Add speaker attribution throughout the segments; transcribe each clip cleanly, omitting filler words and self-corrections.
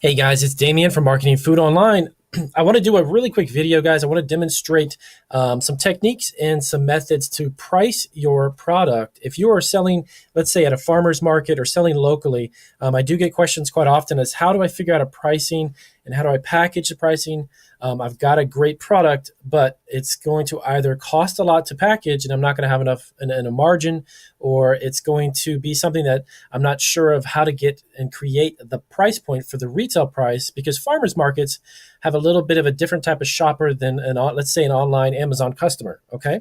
Speaker 1: Hey guys, it's Damien from Marketing Food Online. I want to do a really quick video, guys. I want to demonstrate some techniques and some methods to price your product. If you are selling, let's say at a farmer's market or selling locally, I do get questions quite often as how do I figure out a pricing and how do I package the pricing? I've got a great product, but it's going to either cost a lot to package and I'm not going to have enough in a margin, or it's going to be something that I'm not sure of how to get and create the price point for the retail price, because farmers markets have a little bit of a different type of shopper than let's say an online Amazon customer. Okay.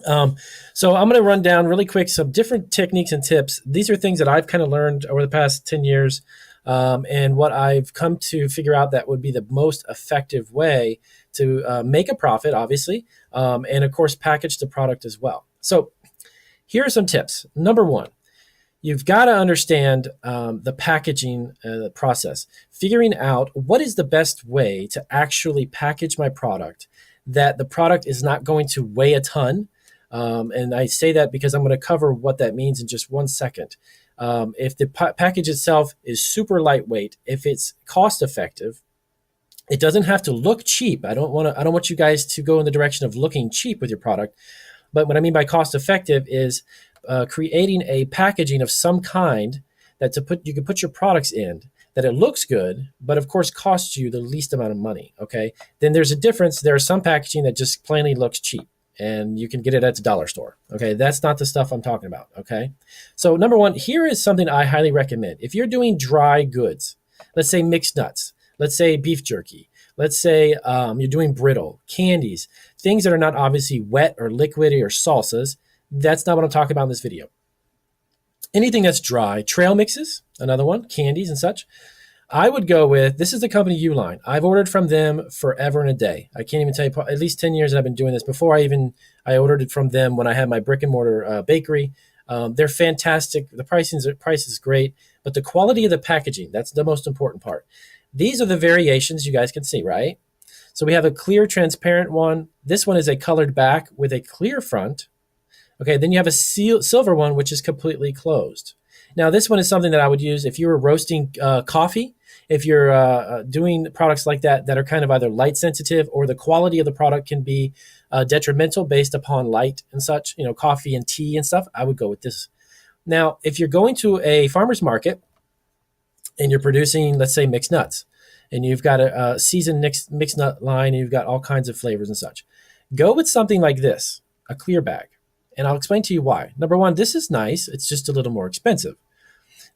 Speaker 1: So I'm going to run down really quick some different techniques and tips. These are things that I've kind of learned over the past 10 years. And what I've come to figure out that would be the most effective way to make a profit, obviously, and of course, package the product as well. So here are some tips. Number one, you've got to understand the packaging process, figuring out what is the best way to actually package my product, that the product is not going to weigh a ton. And I say that because I'm going to cover what that means in just 1 second. If the package itself is super lightweight, if it's cost effective, it doesn't have to look cheap. I don't want you guys to go in the direction of looking cheap with your product. But what I mean by cost effective is creating a packaging of some kind that you can put your products in, that it looks good, but of course costs you the least amount of money. Okay. Then there's a difference. There's some packaging that just plainly looks cheap, and you can get it at the dollar store. Okay, that's not the stuff I'm talking about. Okay, so number one, here is something I highly recommend. If you're doing dry goods, let's say mixed nuts, let's say beef jerky, let's say you're doing brittle, candies, things that are not obviously wet or liquidy or salsas, that's not what I'm talking about in this video. Anything that's dry, trail mixes, another one, candies and such, I would go with, this is the company Uline. I've ordered from them forever and a day. I can't even tell you, at least 10 years that I've been doing this. Before I ordered it from them when I had my brick and mortar bakery. They're fantastic. The price is great, but the quality of the packaging, that's the most important part. These are the variations you guys can see, right? So we have a clear, transparent one. This one is a colored back with a clear front. Okay, then you have a silver one, which is completely closed. Now, this one is something that I would use if you were roasting coffee, if you're doing products like that are kind of either light sensitive, or the quality of the product can be detrimental based upon light and such, coffee and tea and stuff, I would go with this. Now, if you're going to a farmer's market and you're producing, let's say, mixed nuts, and you've got a seasoned mixed nut line, and you've got all kinds of flavors and such, go with something like this, a clear bag. And I'll explain to you why. Number one, this is nice. It's just a little more expensive.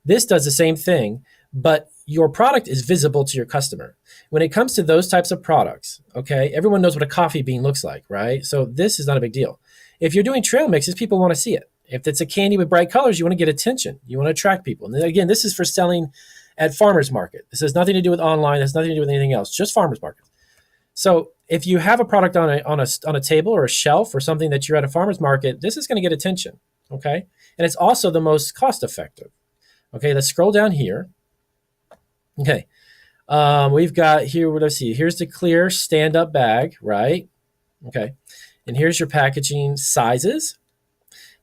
Speaker 1: This does the same thing, but your product is visible to your customer. When it comes to those types of products, okay, everyone knows what a coffee bean looks like, right? So this is not a big deal. If you're doing trail mixes, people want to see it. If it's a candy with bright colors, you want to get attention. You want to attract people. And then again, this is for selling at farmers market. This has nothing to do with online. It has nothing to do with anything else, just farmers market. So if you have a product on a table or a shelf or something that you're at a farmer's market, this is going to get attention, okay? And it's also the most cost effective. Okay, let's scroll down here. Okay, we've got here, let's see, here's the clear stand-up bag, right? Okay, and here's your packaging sizes.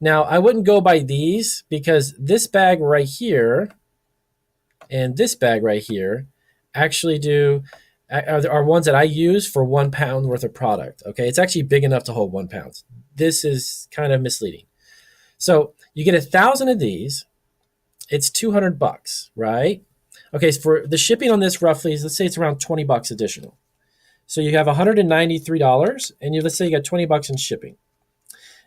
Speaker 1: Now, I wouldn't go by these, because this bag right here and this bag right here actually are ones that I use for 1 pound worth of product. Okay, it's actually big enough to hold 1 pound. This is kind of misleading. So you get 1,000 of these. It's $200, right? Okay, so for the shipping on this roughly is, let's say it's around $20 additional. So you have $193, and let's say you got $20 in shipping.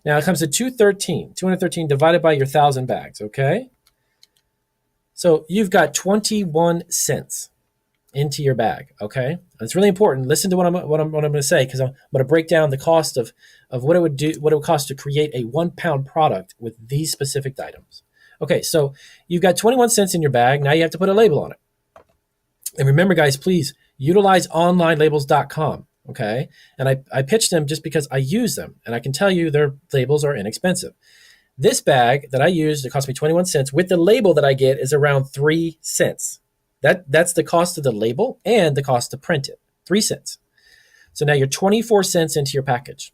Speaker 1: Now it comes to 213 divided by your 1,000 bags. Okay, so you've got 21 cents into your bag. Okay, and it's really important. Listen to what I'm going to say, because I'm going to break down the cost of what it would cost to create a 1 pound product with these specific items. Okay, so you've got 21 cents in your bag. Now you have to put a label on it. And remember, guys, please utilize onlinelabels.com. Okay, and I pitch them just because I use them, and I can tell you their labels are inexpensive. This bag that I used, it cost me 21 cents. With the label that I get is around 3 cents. That's the cost of the label and the cost to print it, 3 cents. So now you're 24 cents into your package.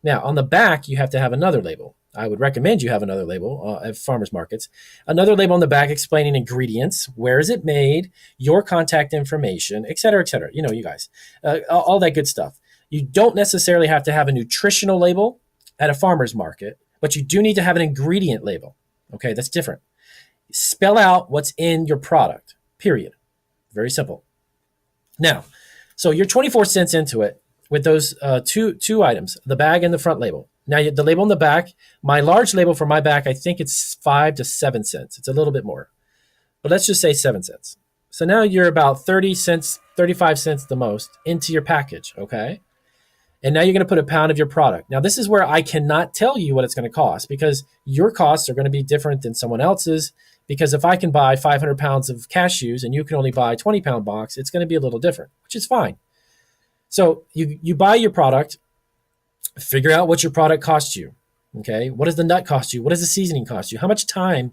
Speaker 1: Now on the back, you have to have another label. I would recommend you have another label at farmers markets. Another label on the back explaining ingredients, where is it made, your contact information, et cetera, et cetera. You know, you guys, all that good stuff. You don't necessarily have to have a nutritional label at a farmer's market, but you do need to have an ingredient label. Okay, that's different. Spell out what's in your product, period. Very simple. Now, so you're 24 cents into it with those two items, the bag and the front label. Now, the label on the back, my large label for my back, I think it's 5 to 7 cents. It's a little bit more, but let's just say 7 cents. So now you're about 30 cents, 35 cents the most into your package, okay? And now you're going to put a pound of your product. Now, this is where I cannot tell you what it's going to cost because your costs are going to be different than someone else's. Because if I can buy 500 pounds of cashews and you can only buy a 20-pound box, it's going to be a little different, which is fine. So you buy your product, figure out what your product costs you. Okay, what does the nut cost you? What does the seasoning cost you? How much time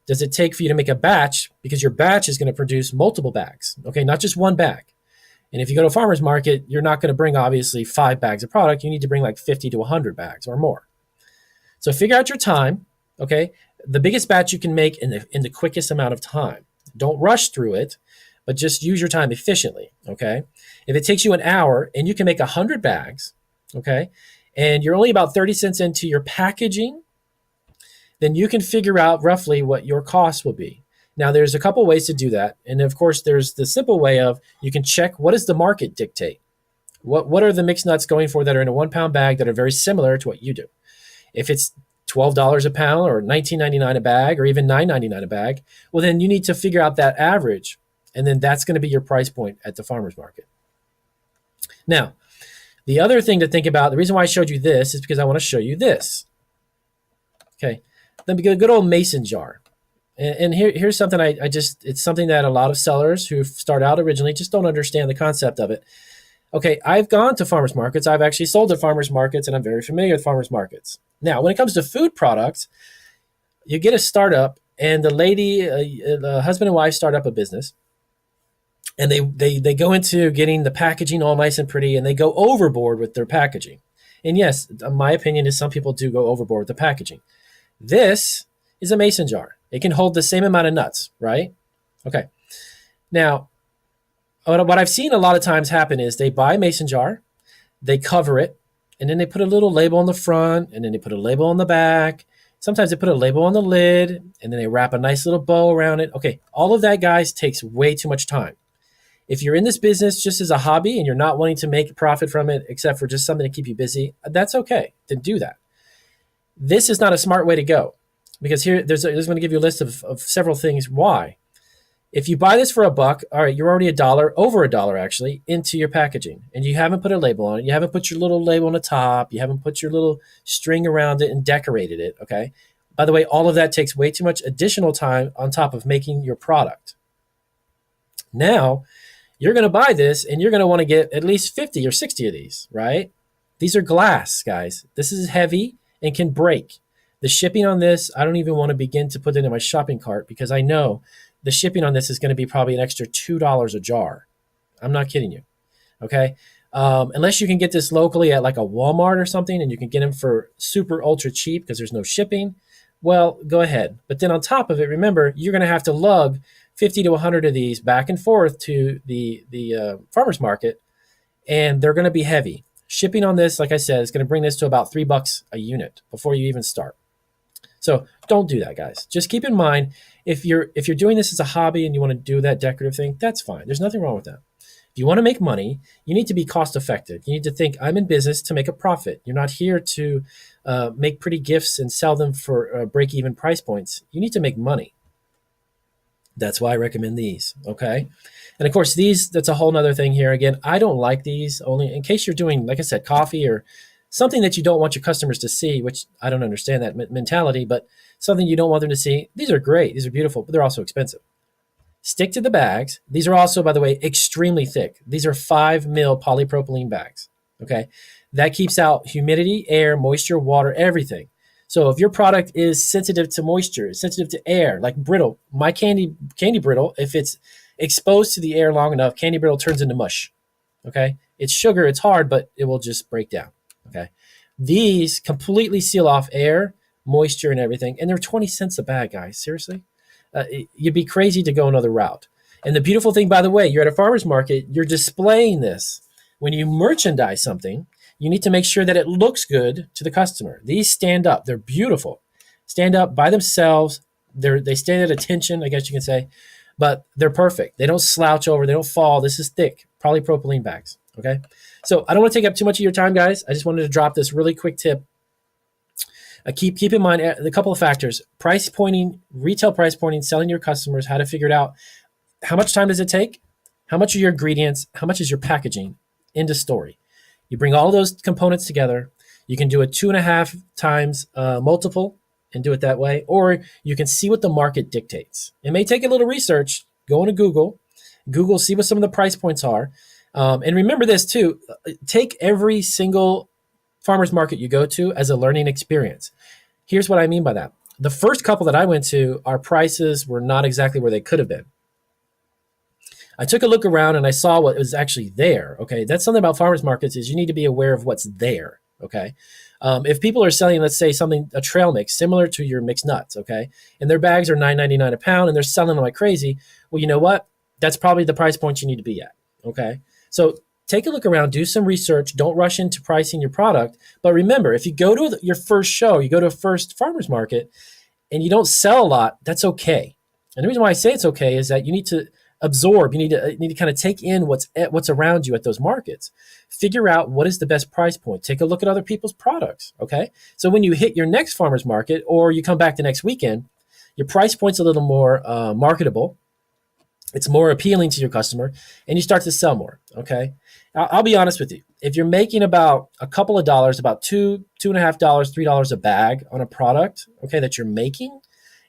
Speaker 1: does it take for you to make a batch? Because your batch is going to produce multiple bags. Okay, not just one bag. And if you go to a farmer's market, you're not going to bring obviously 5 bags of product. You need to bring like 50 to 100 bags or more. So figure out your time. Okay, the biggest batch you can make in the quickest amount of time. Don't rush through it, but just use your time efficiently. Okay, if it takes you an hour and you can make 100 bags, okay, and you're only about 30 cents into your packaging, then you can figure out roughly what your cost will be. Now, there's a couple ways to do that, and of course, there's the simple way of you can check what does the market dictate. What are the mixed nuts going for that are in a 1 pound bag that are very similar to what you do? If it's $12 a pound or $19.99 a bag or even $9.99 a bag, well, then you need to figure out that average. And then that's going to be your price point at the farmer's market. Now, the other thing to think about, the reason why I showed you this is because I want to show you this. Okay, the good old mason jar. And here's something it's something that a lot of sellers who start out originally just don't understand the concept of it. Okay, I've gone to farmers markets. I've actually sold at farmers markets, and I'm very familiar with farmers markets. Now, when it comes to food products, you get a startup, and the husband and wife start up a business, and they go into getting the packaging all nice and pretty, and they go overboard with their packaging. And yes, my opinion is some people do go overboard with the packaging. This is a mason jar. It can hold the same amount of nuts, right? Okay. Now, what I've seen a lot of times happen is they buy a mason jar, they cover it, and then they put a little label on the front, and then they put a label on the back. Sometimes they put a label on the lid, and then they wrap a nice little bow around it. Okay, all of that, guys, takes way too much time. If you're in this business just as a hobby and you're not wanting to make a profit from it except for just something to keep you busy, that's okay. Then do that. This is not a smart way to go because here there's going to give you a list of several things why. If you buy this for $1, all right, you're already over $1 actually, into your packaging, and you haven't put a label on it. You haven't put your little label on the top. You haven't put your little string around it and decorated it, okay? By the way, all of that takes way too much additional time on top of making your product. Now, you're going to buy this, and you're going to want to get at least 50 or 60 of these, right? These are glass, guys. This is heavy and can break. The shipping on this, I don't even want to begin to put it in my shopping cart because I know the shipping on this is going to be probably an extra $2 a jar. I'm not kidding you. Okay. Unless you can get this locally at like a Walmart or something and you can get them for super ultra cheap because there's no shipping. Well, go ahead. But then on top of it, remember, you're going to have to lug 50 to 100 of these back and forth to the farmer's market, and they're going to be heavy. Shipping on this, like I said, is going to bring this to about $3 a unit before you even start. So don't do that, guys. Just keep in mind, if you're doing this as a hobby and you want to do that decorative thing, that's fine. There's nothing wrong with that. If you want to make money, you need to be cost effective. You need to think, I'm in business to make a profit. You're not here to make pretty gifts and sell them for break-even price points. You need to make money. That's why I recommend these, okay? And of course, that's a whole nother thing here. Again, I don't like these, only in case you're doing, like I said, coffee or something that you don't want your customers to see, which I don't understand that mentality, but something you don't want them to see. These are great. These are beautiful, but they're also expensive. Stick to the bags. These are also, by the way, extremely thick. These are 5 mil polypropylene bags, okay? That keeps out humidity, air, moisture, water, everything. So if your product is sensitive to moisture, sensitive to air, like brittle, my candy brittle, if it's exposed to the air long enough, candy brittle turns into mush, okay? It's sugar, it's hard, but it will just break down, okay? These completely seal off air, moisture and everything. And they're 20 cents a bag, guys. Seriously? You'd be crazy to go another route. And the beautiful thing, by the way, you're at a farmer's market, you're displaying this. When you merchandise something, you need to make sure that it looks good to the customer. These stand up. They're beautiful. Stand up by themselves. They stand at attention, I guess you can say, but they're perfect. They don't slouch over. They don't fall. This is thick polypropylene bags, okay? So I don't want to take up too much of your time, guys. I just wanted to drop this really quick tip. Keep in mind a couple of factors: price pointing, retail price pointing, selling to your customers, how to figure it out. How much time does it take? How much are your ingredients? How much is your packaging? End of story. You bring all those components together. You can do a 2.5 times multiple and do it that way, or you can see what the market dictates. It may take a little research. Go into Google, see what some of the price points are. And remember this too: take every single farmer's market you go to as a learning experience. Here's what I mean by that. The first couple that I went to, our prices were not exactly where they could have been. I took a look around and I saw what was actually there. Okay, that's something about farmers markets is you need to be aware of what's there. Okay, if people are selling, let's say a trail mix similar to your mixed nuts, okay, and their bags are $9.99 a pound and they're selling them like crazy, well, you know what? That's probably the price point you need to be at. Okay, so take a look around, do some research. Don't rush into pricing your product. But remember, if you go to your first show, you go to a first farmer's market, and you don't sell a lot, that's okay. And the reason why I say it's okay is that you need to absorb. You need to kind of take in what's around you at those markets. Figure out what is the best price point. Take a look at other people's products. Okay, so when you hit your next farmer's market, or you come back the next weekend, your price point's a little more marketable. It's more appealing to your customer, and you start to sell more. Okay, I'll be honest with you. If you're making about a couple of dollars, about $2.50, $3 a bag on a product, okay, that you're making,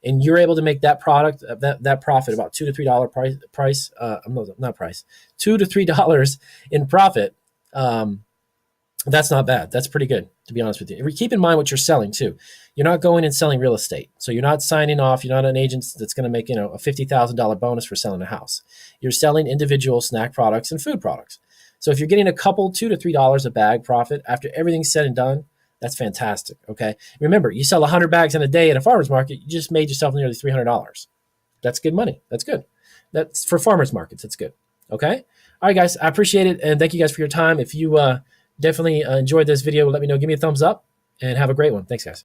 Speaker 1: and you're able to make that product, that profit, about $2 to $3 $2 to $3 in profit. That's not bad. That's pretty good, to be honest with you. Keep in mind what you're selling too. You're not going and selling real estate. So you're not signing off. You're not an agent that's going to make, a $50,000 bonus for selling a house. You're selling individual snack products and food products. So if you're getting a couple, $2 to $3 a bag profit after everything's said and done, that's fantastic. Okay. Remember, you sell 100 bags in a day at a farmer's market, you just made yourself nearly $300. That's good money. That's good. That's for farmers markets. That's good. Okay. All right, guys. I appreciate it. And thank you guys for your time. If you definitely enjoyed this video, let me know. Give me a thumbs up and have a great one. Thanks, guys.